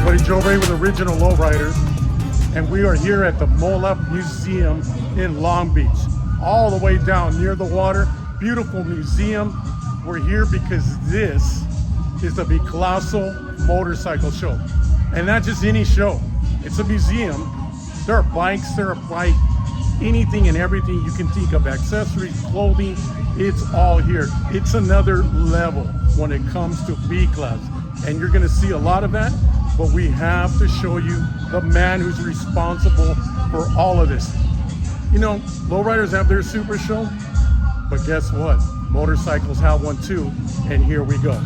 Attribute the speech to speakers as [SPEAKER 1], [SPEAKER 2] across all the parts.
[SPEAKER 1] buddy Joe Ray with Original Lowrider, and we are here at the MOLA Museum in Long Beach, all the way down near the water. Beautiful museum. We're here because this is the Viclasos motorcycle show, and not just any show. It's a museum. There are bikes, there are bike, anything and everything you can think of, accessories, clothing, it's all here. It's another level when it comes to Viclasos, and you're gonna see a lot of that, but we have to show you the man who's responsible for all of this. You know, lowriders have their super show, but guess what? Motorcycles have one too, and here we go.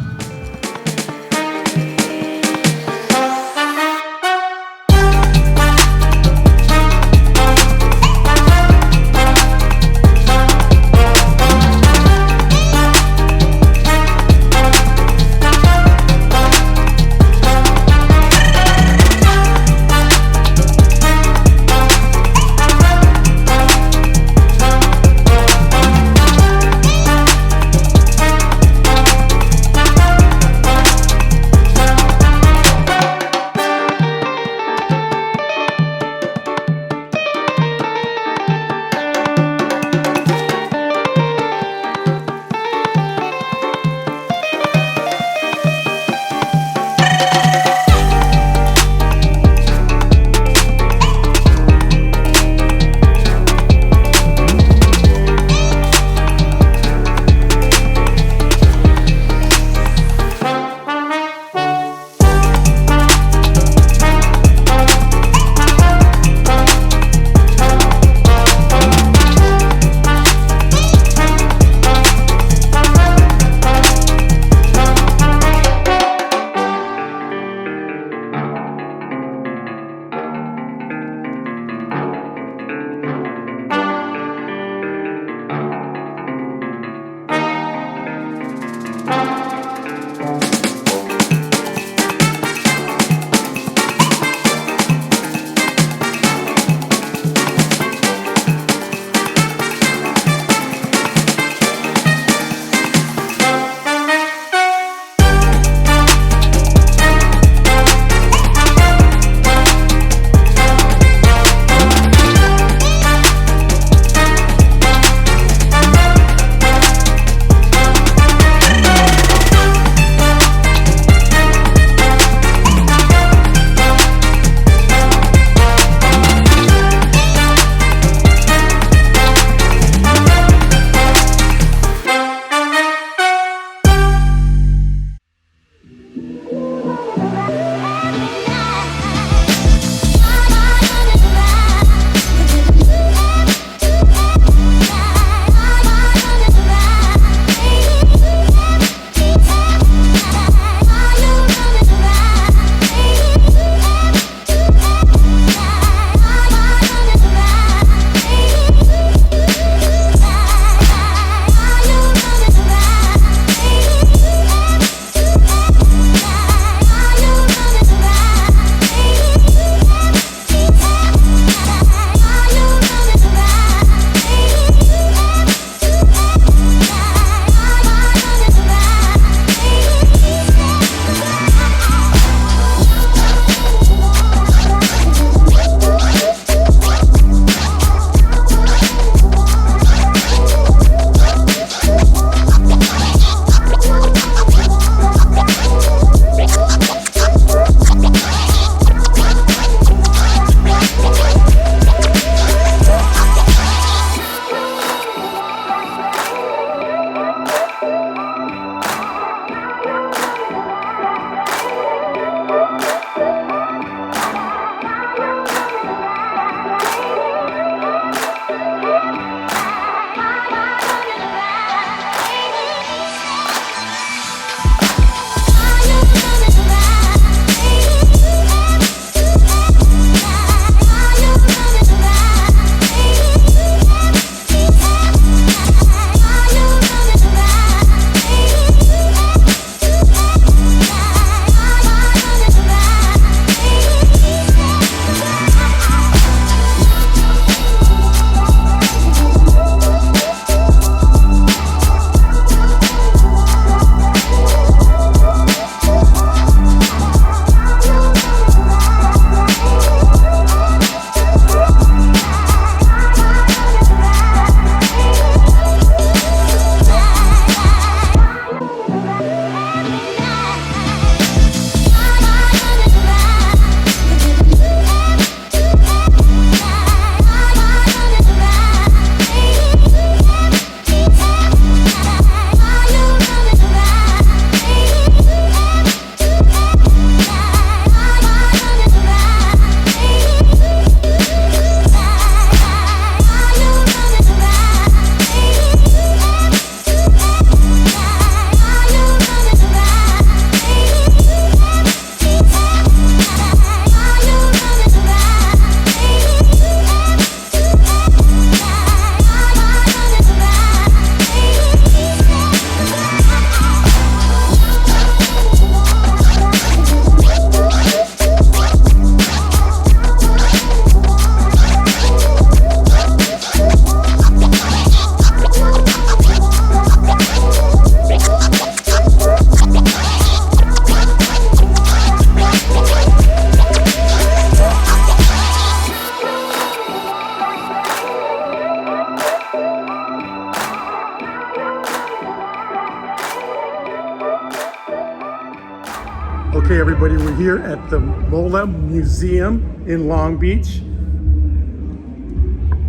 [SPEAKER 1] everybody, we're here at the Mola Museum in Long Beach.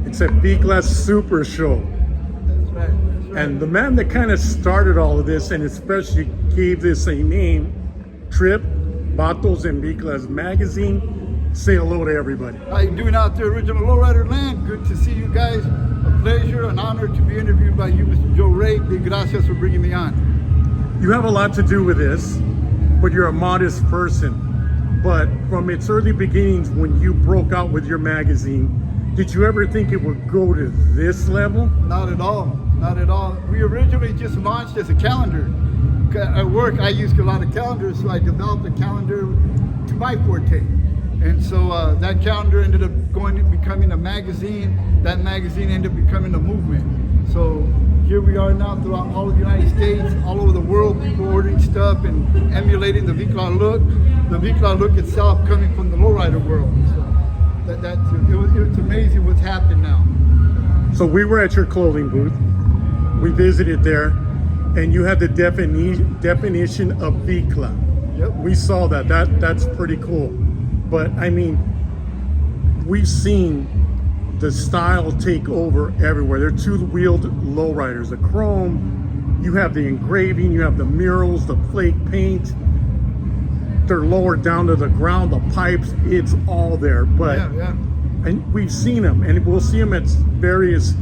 [SPEAKER 1] It's a Viclasos Super Show.
[SPEAKER 2] That's right.
[SPEAKER 1] And the man that kind of started all of this and especially gave this a name, Trip, Vatos and Viclasos magazine. Say hello to everybody.
[SPEAKER 2] How you doing out there, original Lowrider land? Good to see you guys. A pleasure, an honor to be interviewed by you, Mr. Joe Ray. Big gracias for bringing me on.
[SPEAKER 1] You have a lot to do with this, but you're a modest person. But from its early beginnings, when you broke out with your magazine, did you ever think it would go to this level?
[SPEAKER 2] Not at all. Not at all. We originally just launched as a calendar. At work, I use a lot of calendars, so I developed a calendar to my forte. And so that calendar ended up becoming a magazine. That magazine ended up becoming a movement. So here we are now throughout all of the United States, all over the world, people ordering stuff and emulating the Viclasos look. The Viclasos look itself coming from the Lowrider world. So it's amazing what's happened now.
[SPEAKER 1] So we were at your clothing booth. We visited there, and you had the definition of Vicla.
[SPEAKER 2] Yep.
[SPEAKER 1] We saw that. That's pretty cool. But I mean, we've seen the style take over everywhere. They're two-wheeled lowriders, the chrome. You have the engraving. You have the murals, the flake paint. They're lowered down to the ground. The pipes. It's all there. But
[SPEAKER 2] Yeah.
[SPEAKER 1] and we've seen them, and we'll see them at various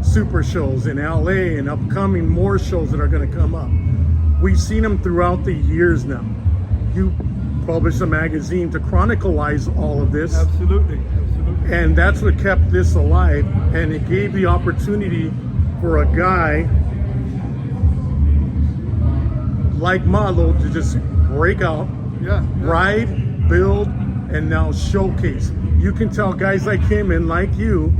[SPEAKER 1] super shows in LA and upcoming more shows that are going to come up. We've seen them throughout the years now. You published a magazine to chronicleize all of this.
[SPEAKER 2] Absolutely.
[SPEAKER 1] And that's what kept this alive, and it gave the opportunity for a guy like Milo to just break out,
[SPEAKER 2] Yeah.
[SPEAKER 1] ride, build, and now showcase. You can tell guys like him and like you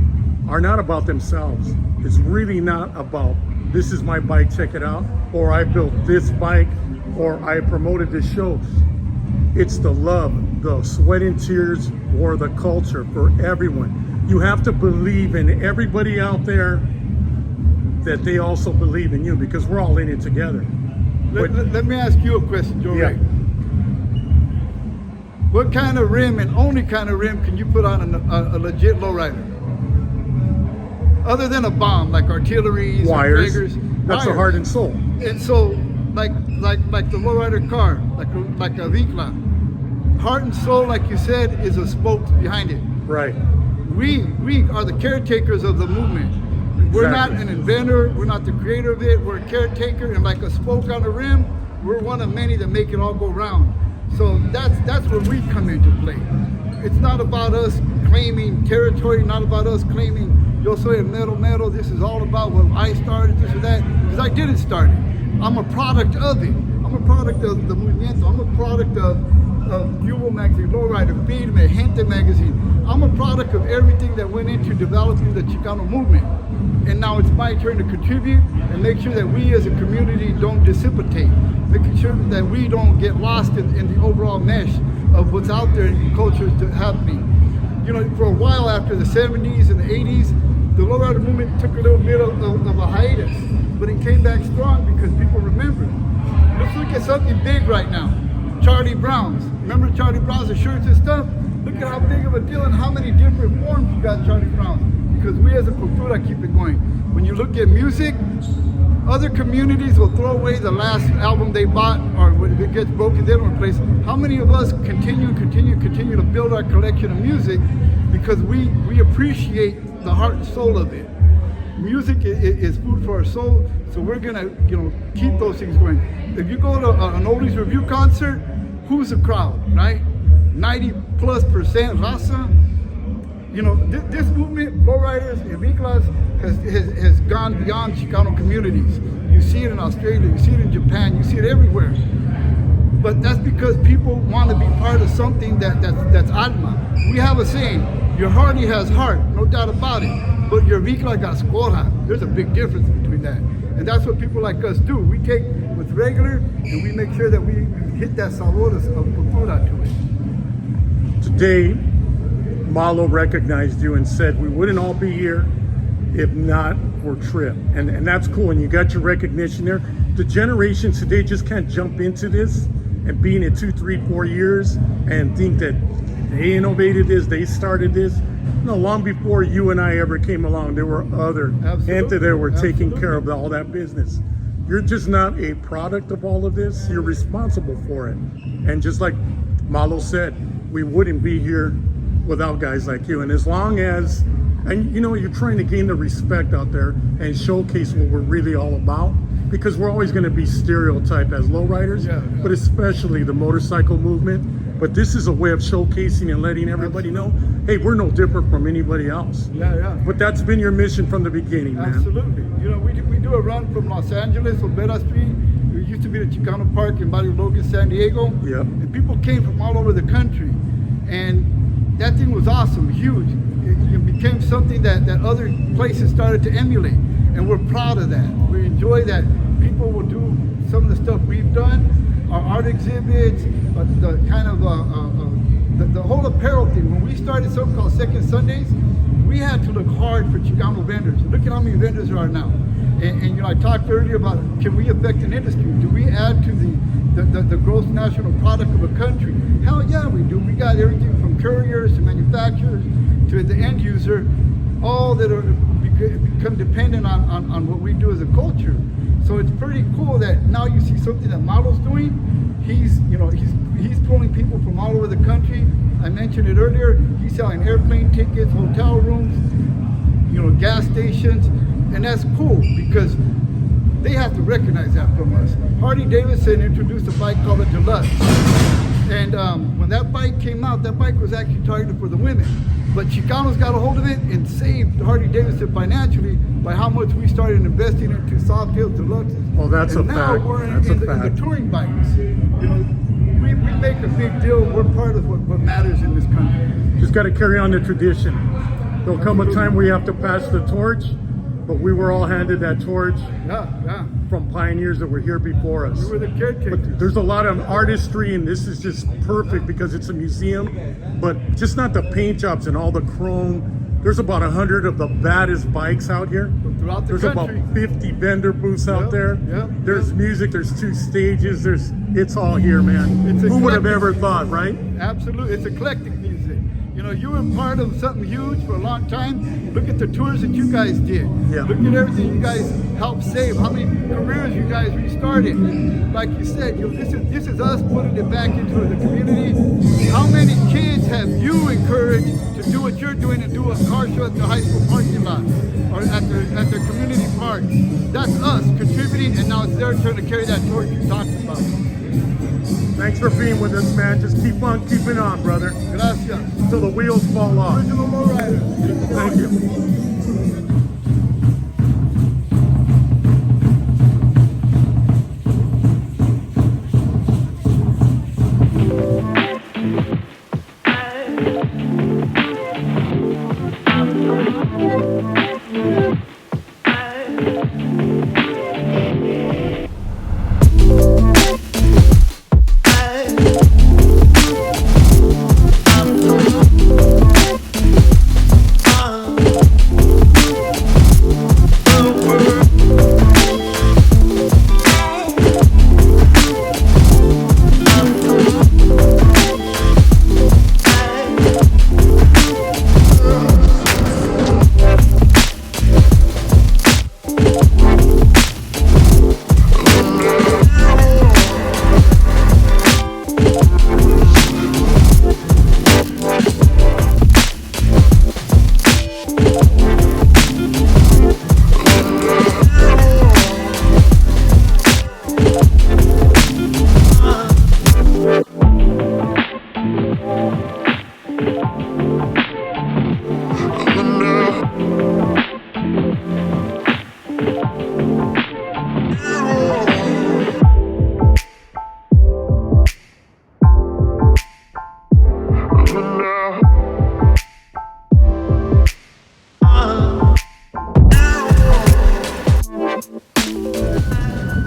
[SPEAKER 1] are not about themselves. It's really not about, this is my bike, check it out, or I built this bike, or I promoted this show. It's the love, the sweat and tears for the culture, for everyone. You have to believe in everybody out there that they also believe in you, because we're all in it together.
[SPEAKER 2] Let me ask you a question, Joe
[SPEAKER 1] Yeah.
[SPEAKER 2] Ray. What kind of rim, and only kind of rim, can you put on a legit lowrider? Other than a bomb, like artilleries,
[SPEAKER 1] Wires.
[SPEAKER 2] Traegers,
[SPEAKER 1] That's the
[SPEAKER 2] wires.
[SPEAKER 1] heart and soul.
[SPEAKER 2] And so, like the lowrider car, like a Vicla, heart and soul, like you said, is a spoke behind it.
[SPEAKER 1] Right.
[SPEAKER 2] We are the caretakers of the movement. We're not
[SPEAKER 1] Exactly.
[SPEAKER 2] an inventor. We're not the creator of it. We're a caretaker, and like a spoke on the rim, we're one of many that make it all go round. So that's where we come into play. It's not about us claiming territory, not about us claiming yo soy el mero. This is all about what I started, this or that, because I didn't start it. I'm a product of it. I'm a product of the movimiento. I'm a product of Yubo magazine, Lowrider, Firme, Gente magazine. I'm a product of everything that went into developing the Chicano movement. And now it's my turn to contribute and make sure that we as a community don't dissipate, making sure that we don't get lost in the overall mesh of what's out there and the culture happening. You know, for a while after the 70s and the 80s, the Lowrider movement took a little bit of a hiatus, but it came back strong because people remember. Let's look at something big right now. Charlie Brown's. Remember Charlie Brown's, the shirts and stuff? Look at how big of a deal and how many different forms you got Charlie Brown's. Because we as a cultura keep it going. When you look at music, other communities will throw away the last album they bought, or when it gets broken, they don't replace it. How many of us continue to build our collection of music because we appreciate the heart and soul of it? Music is food for our soul, so we're gonna keep those things going. If you go to an oldies review concert, who's the crowd, right? 90+% raza. You know, this movement, Lowriders and Viclasos, has gone beyond Chicano communities. You see it in Australia, you see it in Japan, you see it everywhere. But that's because people want to be part of something that's alma. We have a saying, your Harley has heart, no doubt about it, but your Vicla got squora. There's a big difference between that. And that's what people like us do. We take what's regular and we make sure that we hit that sabor of cultura to it.
[SPEAKER 1] Today, Milo recognized you and said we wouldn't all be here if not for Trip. And that's cool. And you got your recognition there. The generations today just can't jump into this and being it 2, 3, 4 years and think that they innovated this, they started this. No, long before you and I ever came along, there were other entities that were taking care of all that business. You're just not a product of all of this, you're responsible for it. And just like Milo said, we wouldn't be here without guys like you. And as long as, and you know, you're trying to gain the respect out there and showcase what we're really all about, because we're always going to be stereotyped as lowriders, but especially the motorcycle movement. But this is a way of showcasing and letting everybody know, hey, we're no different from anybody else. But that's been your mission from the beginning, man.
[SPEAKER 2] Absolutely. You know, we do a run from Los Angeles, Olvera Street. It used to be the Chicano Park in Barrio Logan, San Diego. And people came from all over the country. And that thing was awesome, huge. It became something that other places started to emulate. And we're proud of that. We enjoy that people will do some of the stuff we've done, our art exhibits, the kind of the whole apparel thing. When we started something called Second Sundays, we had to look hard for Chicano vendors. Look at how many vendors there are now. And you know, I talked earlier about, can we affect an industry? Do we add to the gross national product of a country? Hell yeah, we do. We got everything from couriers to manufacturers to the end user, all that are become dependent on what we do as a culture. So it's pretty cool that now you see something that Milo's doing. He's pulling people from all over the country. I mentioned it earlier. He's selling airplane tickets, hotel rooms, you know, gas stations, and that's cool because they have to recognize that from us. Harley Davidson introduced a bike called a Deluxe, and when that bike came out, that bike was actually targeted for the women. But Chicanos got a hold of it and saved Harley Davidson financially by how much we started investing into soft tails, deluxes.
[SPEAKER 1] Well, that's
[SPEAKER 2] and
[SPEAKER 1] a
[SPEAKER 2] now
[SPEAKER 1] fact.
[SPEAKER 2] We're in
[SPEAKER 1] That's a
[SPEAKER 2] the
[SPEAKER 1] fact.
[SPEAKER 2] touring bikes. You know, we make a big deal. We're part of what matters in this country.
[SPEAKER 1] Just got to carry on the tradition. There'll come a time where you have to pass the torch, but we were all handed that torch from pioneers that were here before us.
[SPEAKER 2] We were the caretakers.
[SPEAKER 1] But there's a lot of artistry, and this is just perfect because it's a museum, but just not the paint jobs and all the chrome. There's about 100 of the baddest bikes out here.
[SPEAKER 2] Throughout the
[SPEAKER 1] There's
[SPEAKER 2] country.
[SPEAKER 1] about 50 vendor booths out there. There's music, there's 2 stages, it's all here, man. Who would have ever thought, right?
[SPEAKER 2] Absolutely, it's eclectic music. You know, you were part of something huge for a long time. Look at the tours that you guys did. Look at everything you guys helped save. How many careers you guys restarted. Like you said, you know, this is us putting it back into the community. How many kids have you encouraged to do what you're doing and do a car show at the high school parking lot or at the community park? That's us contributing, and now it's their turn to carry that torch you talked about.
[SPEAKER 1] Thanks for being with us, man. Just keep on keeping on, brother.
[SPEAKER 2] Gracias.
[SPEAKER 1] Until the wheels fall off.
[SPEAKER 2] Original Lowrider.
[SPEAKER 1] Thank you.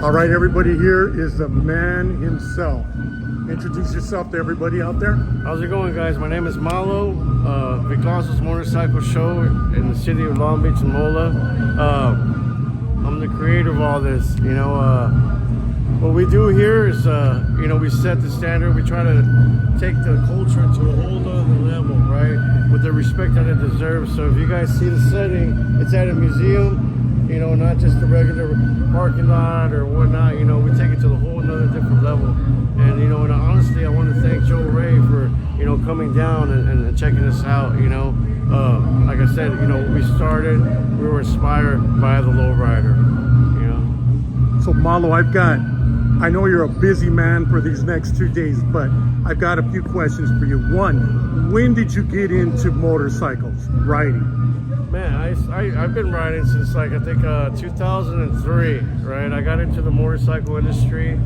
[SPEAKER 1] All right, everybody, here is the man himself. Introduce yourself to everybody out there.
[SPEAKER 3] How's it going, guys? My name is Milo, Viclasos motorcycle show in the city of Long Beach and Mola. I'm the creator of all this. You know, what we do here is, you know, we set the standard. We try to take the culture to a whole other level, right? With the respect that it deserves. So if you guys see the setting, it's at a museum, you know, not just a regular parking lot or whatnot. You know, we take it to the whole another different level. And, you know, and honestly, I want to thank Joe Ray for, you know, coming down and checking us out, you know. Like I said, you know, we were inspired by the Lowrider, you know.
[SPEAKER 1] So Malo, I know you're a busy man for these next 2 days, but I've got a few questions for you. One, when did you get into motorcycles, riding?
[SPEAKER 3] Man, I've been riding since like, I think 2003, right? I got into the motorcycle industry.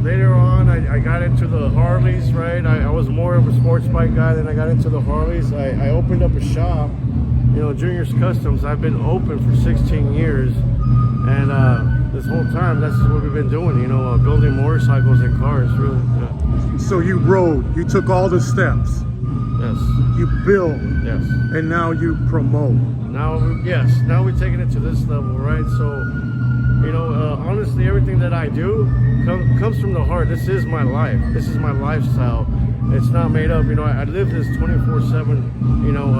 [SPEAKER 3] Later on, I got into the Harleys, right? I was more of a sports bike guy, then I got into the Harleys. I opened up a shop, you know, Junior's Customs. I've been open for 16 years. And this whole time, that's what we've been doing, you know, building motorcycles and cars, really. Yeah.
[SPEAKER 1] So you rode, you took all the steps.
[SPEAKER 3] Yes.
[SPEAKER 1] You build.
[SPEAKER 3] Yes.
[SPEAKER 1] And now you promote.
[SPEAKER 3] Now we're taking it to this level, right? So, you know, honestly, everything that I do comes from the heart. This is my life. This is my lifestyle. It's not made up. You know, I live this 24/7. You know,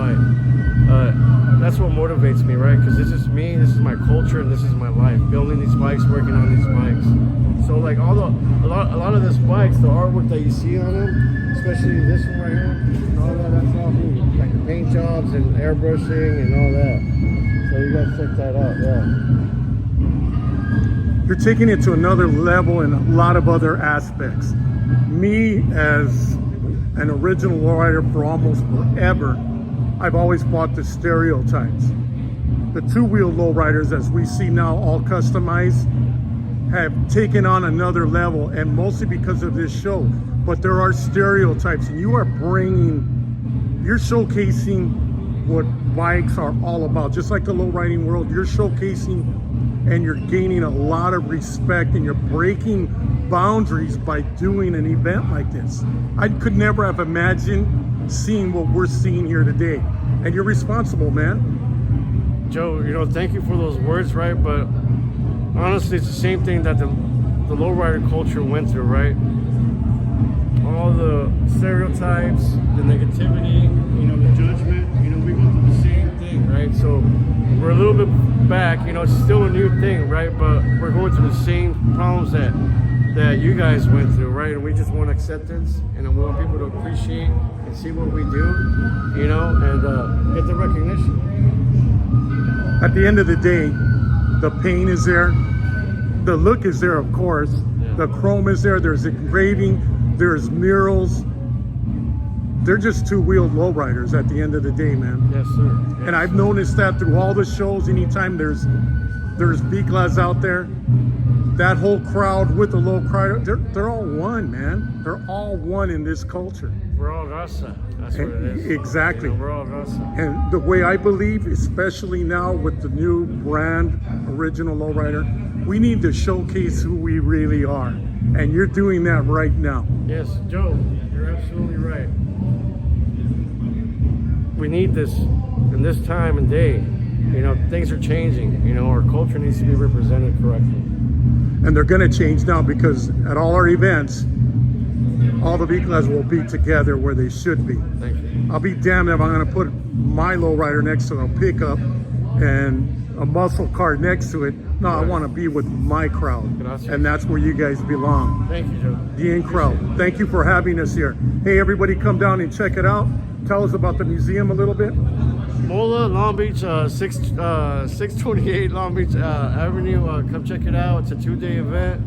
[SPEAKER 3] that's what motivates me, right? Because this is me, this is my culture, and this is my life. Building these bikes, working on these bikes. So like a lot of this bikes, the artwork that you see on them, especially this one right here, and all that's all me. Like the paint jobs and airbrushing and all that. So you guys check that out, yeah.
[SPEAKER 1] You're taking it to another level in a lot of other aspects. Me, as an original lowrider for almost forever, I've always fought the stereotypes. The two-wheel lowriders, as we see now, all customized, have taken on another level, and mostly because of this show. But there are stereotypes, and you're showcasing what bikes are all about. Just like the lowriding world, you're showcasing and you're gaining a lot of respect, and you're breaking boundaries by doing an event like this. I could never have imagined seeing what we're seeing here today, and you're responsible, man.
[SPEAKER 3] Joe, you know, thank you for those words, right? But honestly, it's the same thing that the lowrider culture went through, right? All the stereotypes, the negativity, you know, the judgment, you know, we go through the same thing, right? So we're a little bit back, you know, it's still a new thing, right? But we're going through the same problems that you guys went through, right? And we just want acceptance, and we want people to appreciate and see what we do, you know, and get the recognition.
[SPEAKER 1] At the end of the day, the paint is there, the look is there, of course, the chrome is there, there's engraving, there's murals. They're just two-wheeled lowriders at the end of the day, man.
[SPEAKER 3] Yes, sir. Yes,
[SPEAKER 1] and I've noticed that through all the shows, anytime there's Viclasos out there, that whole crowd with the Lowrider, they're all one, man. They're all one in this culture.
[SPEAKER 3] We're all Rasa. That's what it is.
[SPEAKER 1] Exactly.
[SPEAKER 3] You know, we're all Rasa.
[SPEAKER 1] And the way I believe, especially now with the new brand, Original Lowrider, we need to showcase who we really are. And you're doing that right now.
[SPEAKER 3] Yes, Joe, you're absolutely right. We need this in this time and day. You know, things are changing. You know, our culture needs to be represented correctly.
[SPEAKER 1] And they're going to change now, because at all our events, all the Viclasos will be together where they should be.
[SPEAKER 3] Thank you.
[SPEAKER 1] I'll be damned if I'm going to put my lowrider next to a pickup and a muscle car next to it. No, I want to be with my crowd.
[SPEAKER 3] Gracias.
[SPEAKER 1] And that's where you guys belong.
[SPEAKER 3] Thank you, Joe.
[SPEAKER 1] The in crowd. Thank you for having us here. Hey, everybody, come down and check it out. Tell us about the museum a little bit.
[SPEAKER 3] Mola, Long Beach, 628 Long Beach Avenue. Come check it out. It's a 2-day event,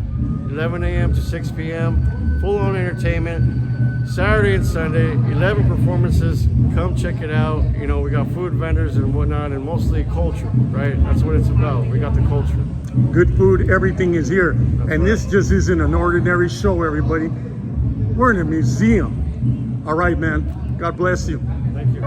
[SPEAKER 3] 11 a.m. to 6 p.m. Full-on entertainment. Saturday and Sunday, 11 performances. Come check it out. You know, we got food vendors and whatnot, and mostly culture, right? That's what it's about. We got the culture.
[SPEAKER 1] Good food, everything is here. And this just isn't an ordinary show, everybody. We're in a museum. All right, man. God bless you.
[SPEAKER 3] Thank you.